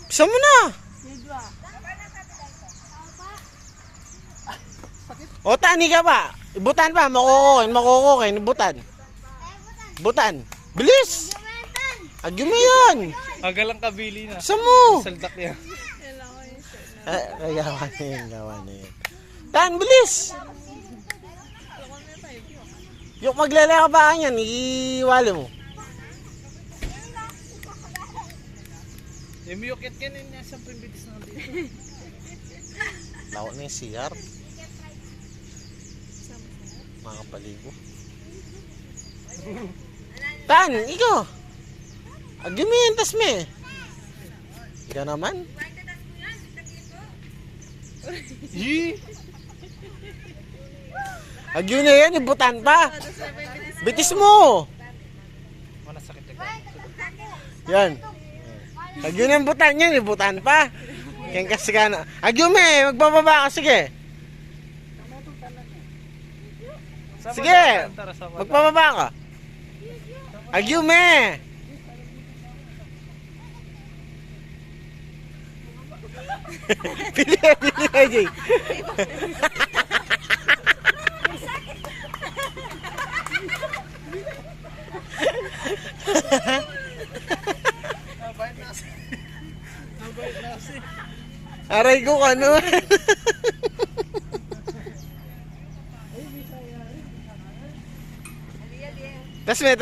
Bisa mo na. O, tani ka pa. Ibutan pa. Makukukin. Ibutan. Butan. Bilis. Agyo mo yan. Agalang kabili na. Bisa mo. Saldak yan. Gawa na yan. Tan, bilis. Yung maglalaka pa yan. Iwala mo. Yung miyokit ka na yung 10 bitis na dito. Lako na yung CR. Mga paligo. Tan, ikaw. Agimientas me. Ikaw naman. Yee! Agyo na yan, ibutan pa. Bitis mo. Mana sakit na Yan. Agyo na yung butan yan, ibutan pa. Kaya kasi ka na. Agyo me, magbababa ka, sige. Sige, magbababa ka. Agyo me. Pili ka, Jay. Aray ko ano. Tas me.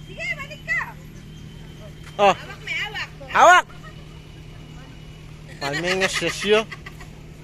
Sige, balik ka. Oh, Hawak, may hawak. hawak. Palme nga sisyo.